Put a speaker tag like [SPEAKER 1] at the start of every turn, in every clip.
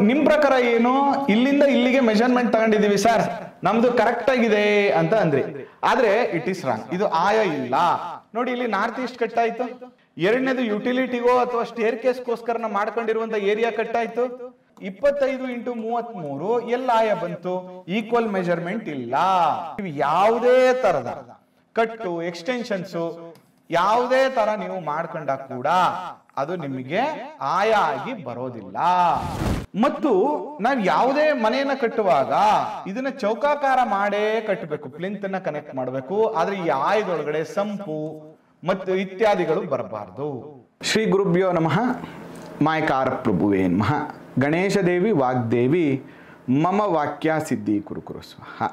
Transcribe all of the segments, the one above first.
[SPEAKER 1] ನಿಮ್ ಪ್ರಕಾರ ಏನು, ಇಲ್ಲಿಂದ ಇಲ್ಲಿಗೆ ಮೆಜರ್ಮೆಂಟ್ ತಗೊಂಡಿದೀವಿ ಸರ್, ನಮ್ದು ಕರೆಕ್ಟ್ ಆಗಿದೆ ಅಂತ ಅಂದ್ರಿ. ಆದ್ರೆ ಇಟ್ ಈಸ್ ರಾಂಗ್. ಇದು ಆಯ ಇಲ್ಲ. ನೋಡಿ, ಇಲ್ಲಿ ನಾರ್ತ್ ಈಸ್ಟ್ ಕಟ್ ಆಯ್ತು. ಎರಡನೇದು ಯುಟಿಲಿಟಿಗೋ ಅಥವಾ ಸ್ಟೇರ್ ಕೇಸ್ಗೋಸ್ಕರ ಮಾಡ್ಕೊಂಡಿರುವಂತ ಏರಿಯಾ ಕಟ್ ಆಯ್ತು. 25 × 33 ಎಲ್ಲ ಆಯ ಬಂತು? ಈಕ್ವಲ್ ಮೆಜರ್ಮೆಂಟ್ ಇಲ್ಲ. ಯಾವುದೇ ತರದ ಕಟ್ಟು, ಎಕ್ಸ್ಟೆನ್ಷನ್ಸ್ ಯಾವುದೇ ತರ ನೀವು ಮಾಡ್ಕೊಂಡಾಗ ಕೂಡ ಅದು ನಿಮಗೆ ಆಯ ಆಗಿ ಬರೋದಿಲ್ಲ. ಮತ್ತು ನಾವು ಯಾವುದೇ ಮನೆಯನ್ನ ಕಟ್ಟುವಾಗ ಇದನ್ನ ಚೌಕಾಕಾರ ಮಾಡೇ ಕಟ್ಟಬೇಕು, ಪ್ಲಿಂತ್ ಅನ್ನ ಕನೆಕ್ಟ್ ಮಾಡಬೇಕು. ಆದ್ರೆ ಈ ಆಯದೊಳಗಡೆ ಸಂಪು ಮತ್ತು ಇತ್ಯಾದಿಗಳು ಬರಬಾರದು. ಶ್ರೀ ಗುರುಭ್ಯೋ ನಮಃ. ಮಾಯಕಾರ ಪ್ರಭುವೇ ನಮಃ. ಗಣೇಶ ದೇವಿ ವಾಗ್ದೇವಿ ಮಮ ವಾಕ್ಯ ಸಿದ್ಧಿ ಕುರು ಸ್ವಹ.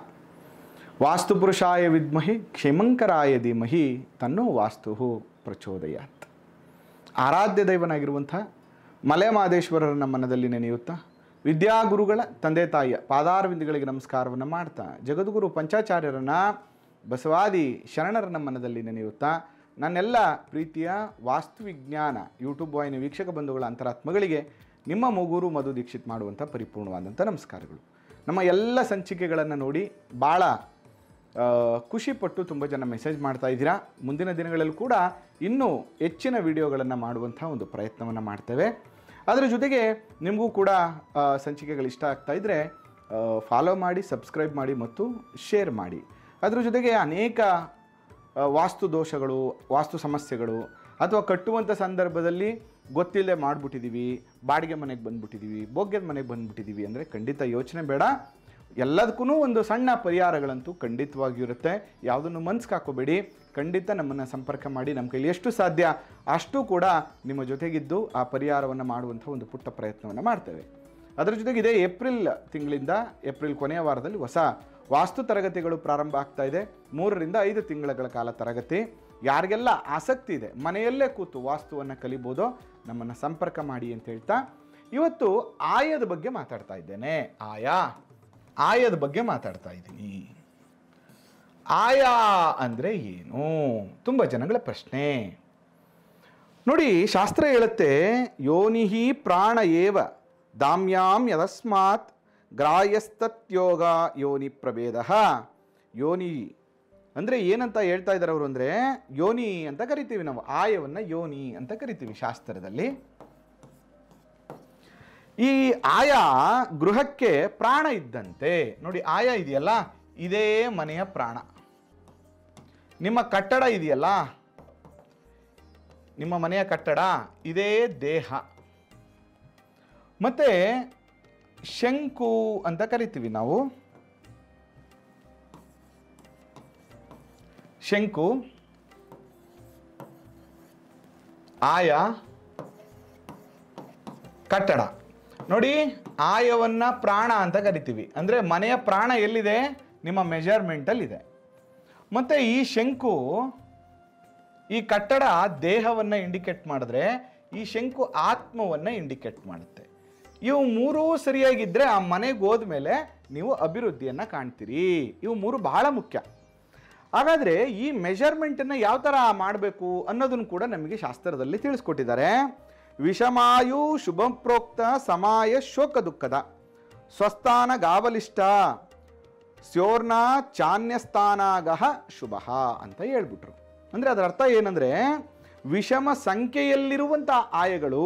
[SPEAKER 1] ವಾಸ್ತುಪುರುಷಾಯ ವಿದ್ಮಹಿ ಕ್ಷೇಮಂಕರಾಯ ಧೀಮಹಿ ತನ್ನೋ ವಾಸ್ತು ಪ್ರಚೋದಯಾತ್. ಆರಾಧ್ಯ ದೈವನಾಗಿರುವಂಥ ಮಲೆ ಮಹದೇಶ್ವರರನ್ನ ಮನದಲ್ಲಿ ನೆನೆಯುತ್ತಾ, ವಿದ್ಯಾಗುರುಗಳ ತಂದೆ ತಾಯಿಯ ಪಾದಾರವಿಂದಗಳಿಗೆ ನಮಸ್ಕಾರವನ್ನು ಮಾಡ್ತಾ, ಜಗದ್ಗುರು ಪಂಚಾಚಾರ್ಯರನ್ನ ಬಸವಾದಿ ಶರಣರನ್ನ ಮನದಲ್ಲಿ ನೆನೆಯುತ್ತಾ, ನನ್ನೆಲ್ಲ ಪ್ರೀತಿಯ ವಾಸ್ತುವಿಜ್ಞಾನ ಯೂಟ್ಯೂಬ್ ವಾಹಿನಿ ವೀಕ್ಷಕ ಬಂಧುಗಳ ಅಂತರಾತ್ಮಗಳಿಗೆ ನಿಮ್ಮ ಮೂಗೂರು ಮಧು ದೀಕ್ಷಿತ್ ಮಾಡುವಂಥ ಪರಿಪೂರ್ಣವಾದಂಥ ನಮಸ್ಕಾರಗಳು. ನಮ್ಮ ಎಲ್ಲ ಸಂಚಿಕೆಗಳನ್ನು ನೋಡಿ ಭಾಳ ಖುಷಿಪಟ್ಟು ತುಂಬ ಜನ ಮೆಸೇಜ್ ಮಾಡ್ತಾ ಇದ್ದೀರಾ. ಮುಂದಿನ ದಿನಗಳಲ್ಲಿ ಕೂಡ ಇನ್ನೂ ಹೆಚ್ಚಿನ ವಿಡಿಯೋಗಳನ್ನು ಮಾಡುವಂಥ ಒಂದು ಪ್ರಯತ್ನವನ್ನು ಮಾಡ್ತೇವೆ. ಅದರ ಜೊತೆಗೆ ನಿಮಗೂ ಕೂಡ ಸಂಚಿಕೆಗಳು ಇಷ್ಟ ಆಗ್ತಾ ಇದ್ದರೆ ಫಾಲೋ ಮಾಡಿ, ಸಬ್ಸ್ಕ್ರೈಬ್ ಮಾಡಿ ಮತ್ತು ಶೇರ್ ಮಾಡಿ. ಅದರ ಜೊತೆಗೆ ಅನೇಕ ವಾಸ್ತು ದೋಷಗಳು, ವಾಸ್ತು ಸಮಸ್ಯೆಗಳು ಅಥವಾ ಕಟ್ಟುವಂಥ ಸಂದರ್ಭದಲ್ಲಿ ಗೊತ್ತಿಲ್ಲದೆ ಮಾಡಿಬಿಟ್ಟಿದ್ದೀವಿ, ಬಾಡಿಗೆ ಮನೆಗೆ ಬಂದುಬಿಟ್ಟಿದ್ದೀವಿ, ಭೋಗ್ಯದ ಮನೆಗೆ ಬಂದುಬಿಟ್ಟಿದ್ದೀವಿ ಅಂದರೆ ಖಂಡಿತ ಯೋಚನೆ ಬೇಡ. ಎಲ್ಲದಕ್ಕೂ ಒಂದು ಸಣ್ಣ ಪರಿಹಾರಗಳಂತೂ ಖಂಡಿತವಾಗಿಯೂ ಇರುತ್ತೆ. ಯಾವುದನ್ನು ಮನ್ಸಿಗೆ ಹಾಕೋಬೇಡಿ. ಖಂಡಿತ ನಮ್ಮನ್ನು ಸಂಪರ್ಕ ಮಾಡಿ, ನಮ್ಮ ಕೈಲಿ ಎಷ್ಟು ಸಾಧ್ಯ ಅಷ್ಟು ಕೂಡ ನಿಮ್ಮ ಜೊತೆಗಿದ್ದು ಆ ಪರಿಹಾರವನ್ನು ಮಾಡುವಂಥ ಒಂದು ಪುಟ್ಟ ಪ್ರಯತ್ನವನ್ನು ಮಾಡ್ತೇವೆ. ಅದರ ಜೊತೆಗೆ ಇದೇ ಏಪ್ರಿಲ್ ತಿಂಗಳಿಂದ ಏಪ್ರಿಲ್ ಕೊನೆಯ ವಾರದಲ್ಲಿ ಹೊಸ ವಾಸ್ತು ತರಗತಿಗಳು ಪ್ರಾರಂಭ ಆಗ್ತಾ ಇದೆ. 3 ರಿಂದ 5 ತಿಂಗಳ ಕಾಲ ತರಗತಿ. ಯಾರಿಗೆಲ್ಲ ಆಸಕ್ತಿ ಇದೆ, ಮನೆಯಲ್ಲೇ ಕೂತು ವಾಸ್ತುವನ್ನು ಕಲಿಬೋದು, ನಮ್ಮನ್ನು ಸಂಪರ್ಕ ಮಾಡಿ ಅಂತ ಹೇಳ್ತಾ, ಇವತ್ತು ಆಯದ ಬಗ್ಗೆ ಮಾತಾಡ್ತಾ ಇದ್ದೇನೆ. ಆಯದ ಬಗ್ಗೆ ಮಾತಾಡ್ತಾ ಇದ್ದೀನಿ. ಆಯ ಅಂದರೆ ಏನು? ತುಂಬ ಜನಗಳ ಪ್ರಶ್ನೆ. ನೋಡಿ, ಶಾಸ್ತ್ರ ಹೇಳುತ್ತೆ, ಯೋನಿಹಿ ಪ್ರಾಣ ಏವ ದಾಮ್ಯಾಂ ಯದಸ್ಮಾತ್ ಗ್ರಾಯಸ್ತತ್ಯೋಗ ಯೋನಿ ಪ್ರಭೇದ. ಯೋನಿ ಅಂದರೆ ಏನಂತ ಹೇಳ್ತಾ ಇದ್ದಾರೆ ಅವರು ಅಂದರೆ, ಯೋನಿ ಅಂತ ಕರಿತೀವಿ ನಾವು, ಆಯವನ್ನು ಯೋನಿ ಅಂತ ಕರಿತೀವಿ ಶಾಸ್ತ್ರದಲ್ಲಿ. ಈ ಆಯ ಗೃಹಕ್ಕೆ ಪ್ರಾಣ ಇದ್ದಂತೆ. ನೋಡಿ, ಆಯ ಇದೆಯಲ್ಲ, ಇದೇ ಮನೆಯ ಪ್ರಾಣ. ನಿಮ್ಮ ಕಟ್ಟಡ ಇದೆಯಲ್ಲ, ನಿಮ್ಮ ಮನೆಯ ಕಟ್ಟಡ ಇದೇ ದೇಹ. ಮತ್ತೆ ಶಂಕು ಅಂತ ಕರಿತೀವಿ ನಾವು. ಶಂಕು, ಆಯ, ಕಟ್ಟಡ. ನೋಡಿ, ಆಯವನ್ನ ಪ್ರಾಣ ಅಂತ ಕರಿತೀವಿ. ಅಂದರೆ ಮನೆಯ ಪ್ರಾಣ ಎಲ್ಲಿದೆ? ನಿಮ್ಮ ಮೆಜರ್ಮೆಂಟಲ್ಲಿ ಇದೆ. ಮತ್ತು ಈ ಶಂಕು, ಈ ಕಟ್ಟಡ ದೇಹವನ್ನು ಇಂಡಿಕೇಟ್ ಮಾಡಿದ್ರೆ, ಈ ಶಂಕು ಆತ್ಮವನ್ನು ಇಂಡಿಕೇಟ್ ಮಾಡುತ್ತೆ. ಇವು 3 ಸರಿಯಾಗಿದ್ದರೆ ಆ ಮನೆಗೆ ಹೋದ್ಮೇಲೆ ನೀವು ಅಭಿವೃದ್ಧಿಯನ್ನು ಕಾಣ್ತೀರಿ. ಇವು 3 ಬಹಳ ಮುಖ್ಯ. ಹಾಗಾದರೆ ಈ ಮೆಜರ್ಮೆಂಟನ್ನು ಯಾವ ಥರ ಮಾಡಬೇಕು ಅನ್ನೋದನ್ನು ಕೂಡ ನಮಗೆ ಶಾಸ್ತ್ರದಲ್ಲಿ ತಿಳಿಸ್ಕೊಟ್ಟಿದ್ದಾರೆ. ವಿಷಮಾಯು ಶುಭ ಪ್ರೋಕ್ತ ಸಮಾಯ ಶೋಕ ದುಃಖದ ಸ್ವಸ್ಥಾನ ಗಾವಲಿಷ್ಟ ಸ್ಯೋರ್ನ ಚಾನ್ಯಸ್ಥಾನಾಗಹ ಶುಭ ಅಂತ ಹೇಳ್ಬಿಟ್ರು. ಅಂದರೆ ಅದರ ಅರ್ಥ ಏನಂದರೆ, ವಿಷಮ ಸಂಖ್ಯೆಯಲ್ಲಿರುವಂಥ ಆಯಗಳು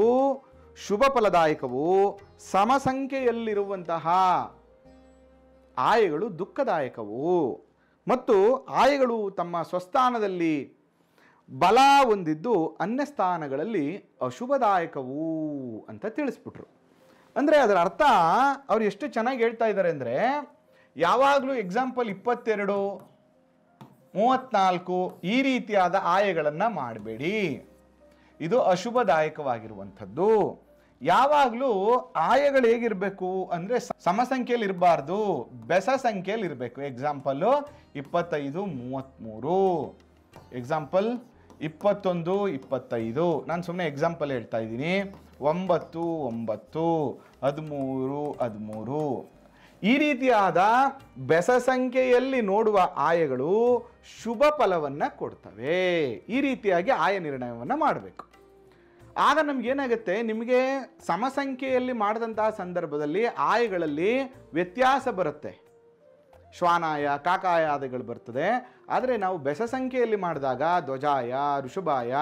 [SPEAKER 1] ಶುಭ ಫಲದಾಯಕವು, ಸಮ ಸಂಖ್ಯೆಯಲ್ಲಿರುವಂತಹ ಆಯಗಳು ದುಃಖದಾಯಕವು. ಮತ್ತು ಆಯಗಳು ತಮ್ಮ ಸ್ವಸ್ಥಾನದಲ್ಲಿ ಬಲ ಹೊಂದಿದ್ದು ಅನ್ಯ ಸ್ಥಾನಗಳಲ್ಲಿ ಅಶುಭದಾಯಕವು ಅಂತ ತಿಳಿಸ್ಬಿಟ್ರು. ಅಂದರೆ ಅದರ ಅರ್ಥ ಅವ್ರು ಎಷ್ಟು ಚೆನ್ನಾಗಿ ಹೇಳ್ತಾ ಇದ್ದಾರೆ ಅಂದರೆ, ಯಾವಾಗಲೂ ಎಕ್ಸಾಂಪಲ್ 22, 34 ಈ ರೀತಿಯಾದ ಆಯಗಳನ್ನು ಮಾಡಬೇಡಿ. ಇದು ಅಶುಭದಾಯಕವಾಗಿರುವಂಥದ್ದು. ಯಾವಾಗಲೂ ಆಯಗಳು ಹೇಗಿರಬೇಕು ಅಂದರೆ ಸಮಸಂಖ್ಯೆಯಲ್ಲಿ ಇರಬಾರ್ದು, ಬೆಸ ಸಂಖ್ಯೆಯಲ್ಲಿ ಇರಬೇಕು. Example 25, 33, example 21, 25. ನಾನು ಸುಮ್ಮನೆ ಎಕ್ಸಾಂಪಲ್ ಹೇಳ್ತಾ ಇದ್ದೀನಿ. 9, 9, 13, 13 ಈ ರೀತಿಯಾದ ಬೆಸ ಸಂಖ್ಯೆಯಲ್ಲಿ ನೋಡುವ ಆಯಗಳು ಶುಭ ಫಲವನ್ನು ಕೊಡ್ತವೆ. ಈ ರೀತಿಯಾಗಿ ಆಯ ನಿರ್ಣಯವನ್ನು ಮಾಡಬೇಕು. ಆಗ ನಮ್ಗೇನಾಗುತ್ತೆ, ನಿಮಗೆ ಸಮಸಂಖ್ಯೆಯಲ್ಲಿ ಮಾಡಿದಂತಹ ಸಂದರ್ಭದಲ್ಲಿ ಆಯಗಳಲ್ಲಿ ವ್ಯತ್ಯಾಸ ಬರುತ್ತೆ. ಶ್ವಾನಾಯ ಕಾಕಾಯ ಆದಿಗಳು ಬರ್ತದೆ. ಆದರೆ ನಾವು ಬೆಸ ಸಂಖ್ಯೆಯಲ್ಲಿ ಮಾಡಿದಾಗ ಧ್ವಜಾಯ, ಋಷಭಾಯ,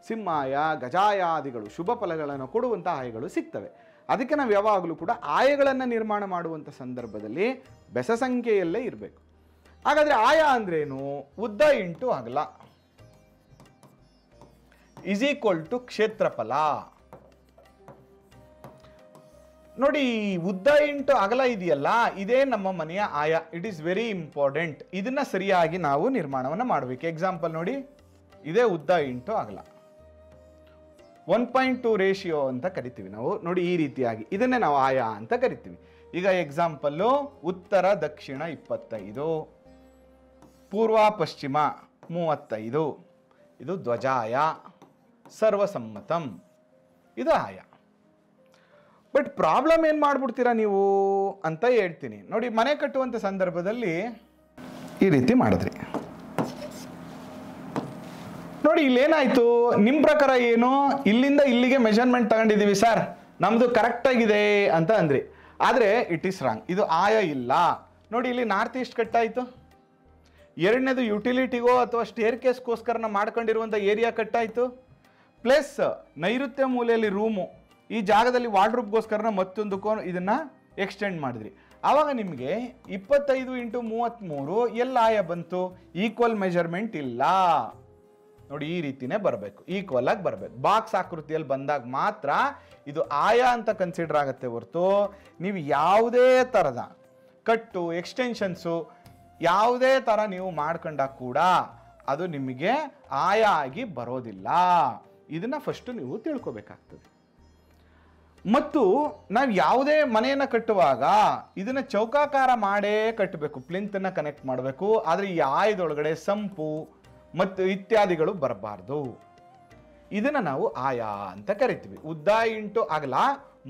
[SPEAKER 1] ಸಿಂಹಾಯ, ಗಜಾಯ ಆದಿಗಳು ಶುಭ ಫಲಗಳನ್ನು ಕೊಡುವಂಥ ಆಯಗಳು ಸಿಗ್ತವೆ. ಅದಕ್ಕೆ ನಾವು ಯಾವಾಗಲೂ ಕೂಡ ಆಯಗಳನ್ನು ನಿರ್ಮಾಣ ಮಾಡುವಂಥ ಸಂದರ್ಭದಲ್ಲಿ ಬೆಸ ಸಂಖ್ಯೆಯಲ್ಲೇ ಇರಬೇಕು. ಹಾಗಾದರೆ ಆಯ ಅಂದ್ರೇನು? ಉದ್ದ ಇಂಟು ಅಗಲ ಇಸ್ ಈಕ್ವಲ್ ಟು ಕ್ಷೇತ್ರಫಲ. ನೋಡಿ, ಉದ್ದ ಇಂಟು ಅಗಲ ಇದೆಯಲ್ಲ, ಇದೇ ನಮ್ಮ ಮನೆಯ ಆಯ. It is very important. ಇದನ್ನ ಸರಿಯಾಗಿ ನಾವು ನಿರ್ಮಾಣವನ್ನು ಮಾಡಬೇಕು. ಎಕ್ಸಾಂಪಲ್ ನೋಡಿ, ಇದೇ ಉದ್ದ ಇಂಟು ಅಗಲ 1.2 ರೇಷಿಯೋ ಅಂತ ಕರಿತೀವಿ ನಾವು. ನೋಡಿ, ಈ ರೀತಿಯಾಗಿ ಇದನ್ನೇ ನಾವು ಆಯ ಅಂತ ಕರಿತೀವಿ. ಈಗ ಎಕ್ಸಾಂಪಲ್ಲು, ಉತ್ತರ ದಕ್ಷಿಣ 25, ಪೂರ್ವ ಪಶ್ಚಿಮ 35, ಇದು ಧ್ವಜಾಯ, ಸರ್ವಸಮ್ಮತಂ, ಇದು ಆಯ. ಬಟ್ ಪ್ರಾಬ್ಲಮ್ ಏನು ಮಾಡ್ಬಿಡ್ತೀರಾ ನೀವು ಅಂತ ಹೇಳ್ತೀನಿ. ನೋಡಿ, ಮನೆ ಕಟ್ಟುವಂಥ ಸಂದರ್ಭದಲ್ಲಿ ಈ ರೀತಿ ಮಾಡಿದ್ರಿ. ನೋಡಿ, ಇಲ್ಲೇನಾಯ್ತು, ನಿಮ್ಮ ಪ್ರಕಾರ ಏನು, ಇಲ್ಲಿಂದ ಇಲ್ಲಿಗೆ ಮೆಜರ್ಮೆಂಟ್ ತಗೊಂಡಿದ್ದೀವಿ ಸರ್, ನಮ್ದು ಕರೆಕ್ಟ್ ಆಗಿದೆ ಅಂತ ಅಂದ್ರಿ. ಆದರೆ ಇಟ್ ಈಸ್ ರಾಂಗ್. ಇದು ಆಯ ಇಲ್ಲ. ನೋಡಿ, ಇಲ್ಲಿ ನಾರ್ತ್ ಈಸ್ಟ್ ಕಟ್ಟಾಯಿತು. ಎರಡನೇದು ಯುಟಿಲಿಟಿಗೋ ಅಥವಾ ಸ್ಟೇರ್ ಕೇಸ್ಗೋಸ್ಕರ ಮಾಡ್ಕೊಂಡಿರುವಂಥ ಏರಿಯಾ ಕಟ್ಟಾಯಿತು. ಪ್ಲಸ್ ನೈಋತ್ಯ ಮೂಲೆಯಲ್ಲಿ ರೂಮು, ಈ ಜಾಗದಲ್ಲಿ ವಾರ್ಡ್ರೂಬ್ಗೋಸ್ಕರ ಮತ್ತೊಂದಕ್ಕೂ ಇದನ್ನ ಎಕ್ಸ್ಟೆಂಡ್ ಮಾಡಿದ್ರಿ. ಆವಾಗ ನಿಮಗೆ 25 × 33 ಎಲ್ಲ ಆಯ ಬಂತು? ಈಕ್ವಲ್ ಮೆಜರ್ಮೆಂಟ್ ಇಲ್ಲ. ನೋಡಿ, ಈ ರೀತಿನೇ ಬರಬೇಕು, ಈಕ್ವಲ್ ಆಗಿ ಬರಬೇಕು. ಬಾಕ್ಸ್ ಆಕೃತಿಯಲ್ಲಿ ಬಂದಾಗ ಮಾತ್ರ ಇದು ಆಯ ಅಂತ ಕನ್ಸಿಡರ್ ಆಗುತ್ತೆ ಹೊರತು ನೀವು ಯಾವುದೇ ಥರದ ಕಟ್ಟು, ಎಕ್ಸ್ಟೆನ್ಷನ್ಸು ಯಾವುದೇ ಥರ ನೀವು ಮಾಡ್ಕೊಂಡಾಗ ಕೂಡ ಅದು ನಿಮಗೆ ಆಯ ಆಗಿ ಬರೋದಿಲ್ಲ. ಇದನ್ನ ಫಸ್ಟ್ ನೀವು ತಿಳ್ಕೊಬೇಕಾಗ್ತದೆ. ಮತ್ತು ನಾವು ಯಾವುದೇ ಮನೆಯನ್ನು ಕಟ್ಟುವಾಗ ಇದನ್ನ ಚೌಕಾಕಾರ ಮಾಡೇ ಕಟ್ಟಬೇಕು, ಪ್ಲಿಂತನ್ನು ಕನೆಕ್ಟ್ ಮಾಡಬೇಕು. ಆದರೆ ಈ ಆಯದೊಳಗಡೆ ಸಂಪು ಮತ್ತು ಇತ್ಯಾದಿಗಳು ಬರಬಾರ್ದು. ಇದನ್ನು ನಾವು ಆಯ ಅಂತ ಕರಿತೀವಿ. ಉದ್ದ ಇಂಟು ಅಗಲ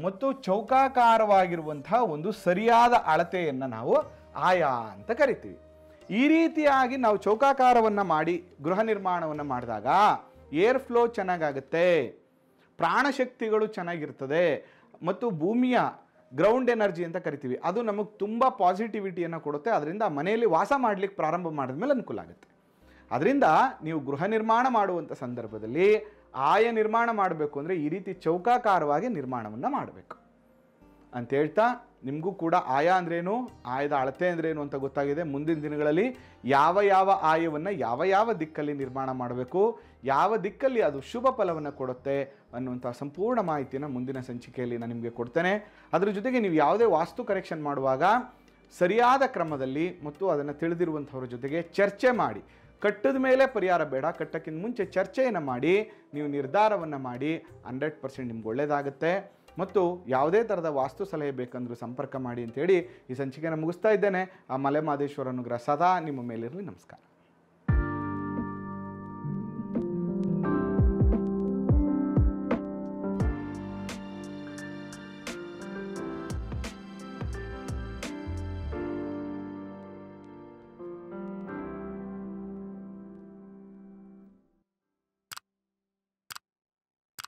[SPEAKER 1] ಮತ್ತು ಚೌಕಾಕಾರವಾಗಿರುವಂತಹ ಒಂದು ಸರಿಯಾದ ಅಳತೆಯನ್ನು ನಾವು ಆಯ ಅಂತ ಕರಿತೀವಿ. ಈ ರೀತಿಯಾಗಿ ನಾವು ಚೌಕಾಕಾರವನ್ನು ಮಾಡಿ ಗೃಹ ನಿರ್ಮಾಣವನ್ನು ಮಾಡಿದಾಗ ಏರ್ ಫ್ಲೋ ಚೆನ್ನಾಗಾಗುತ್ತೆ, ಪ್ರಾಣಶಕ್ತಿಗಳು ಚೆನ್ನಾಗಿರ್ತದೆ, ಮತ್ತು ಭೂಮಿಯ ಗ್ರೌಂಡ್ ಎನರ್ಜಿ ಅಂತ ಕರಿತೀವಿ, ಅದು ನಮಗೆ ತುಂಬ ಪಾಸಿಟಿವಿಟಿಯನ್ನು ಕೊಡುತ್ತೆ. ಅದರಿಂದ ಮನೆಯಲ್ಲಿ ವಾಸ ಮಾಡಲಿಕ್ಕೆ ಪ್ರಾರಂಭ ಮಾಡಿದ್ಮೇಲೆ ಅನುಕೂಲ ಆಗುತ್ತೆ. ಅದರಿಂದ ನೀವು ಗೃಹ ನಿರ್ಮಾಣ ಮಾಡುವಂಥ ಸಂದರ್ಭದಲ್ಲಿ ಆಯ ನಿರ್ಮಾಣ ಮಾಡಬೇಕು ಅಂದರೆ ಈ ರೀತಿ ಚೌಕಾಕಾರವಾಗಿ ನಿರ್ಮಾಣವನ್ನು ಮಾಡಬೇಕು ಅಂತ ಹೇಳ್ತಾ, ನಿಮಗೂ ಕೂಡ ಆಯ ಅಂದ್ರೇನು, ಆಯದ ಅಳತೆ ಅಂದ್ರೇನು ಅಂತ ಗೊತ್ತಾಗಿದೆ. ಮುಂದಿನ ದಿನಗಳಲ್ಲಿ ಯಾವ ಯಾವ ಆಯವನ್ನು ಯಾವ ಯಾವ ದಿಕ್ಕಲ್ಲಿ ನಿರ್ಮಾಣ ಮಾಡಬೇಕು, ಯಾವ ದಿಕ್ಕಲ್ಲಿ ಅದು ಶುಭ ಫಲವನ್ನು ಕೊಡುತ್ತೆ ಅನ್ನುವಂಥ ಸಂಪೂರ್ಣ ಮಾಹಿತಿಯನ್ನು ಮುಂದಿನ ಸಂಚಿಕೆಯಲ್ಲಿ ನಾನು ನಿಮಗೆ ಕೊಡ್ತೇನೆ. ಅದರ ಜೊತೆಗೆ ನೀವು ಯಾವುದೇ ವಾಸ್ತು ಕರೆಕ್ಷನ್ ಮಾಡುವಾಗ ಸರಿಯಾದ ಕ್ರಮದಲ್ಲಿ ಮತ್ತು ಅದನ್ನು ತಿಳಿದಿರುವಂಥವ್ರ ಜೊತೆಗೆ ಚರ್ಚೆ ಮಾಡಿ, ಕಟ್ಟಿದ ಮೇಲೆ ಪರಿಹಾರ ಬೇಡ, ಕಟ್ಟಕ್ಕಿಂತ ಮುಂಚೆ ಚರ್ಚೆಯನ್ನು ಮಾಡಿ ನೀವು ನಿರ್ಧಾರವನ್ನು ಮಾಡಿ 100% ನಿಮ್ಗೆ ಒಳ್ಳೆಯದಾಗುತ್ತೆ. ಮತ್ತು ಯಾವುದೇ ಥರದ ವಾಸ್ತು ಸಲಹೆ ಬೇಕಂದ್ರೂ ಸಂಪರ್ಕ ಮಾಡಿ ಅಂತೇಳಿ ಈ ಸಂಚಿಕೆಯನ್ನು ಮುಗಿಸ್ತಾ ಇದ್ದೇನೆ. ಆ ಮಲೆ ಮಹದೇಶ್ವರ ಅನುಗ್ರಹ ಸದಾ ನಿಮ್ಮ ಮೇಲಿರಲಿ. ನಮಸ್ಕಾರ.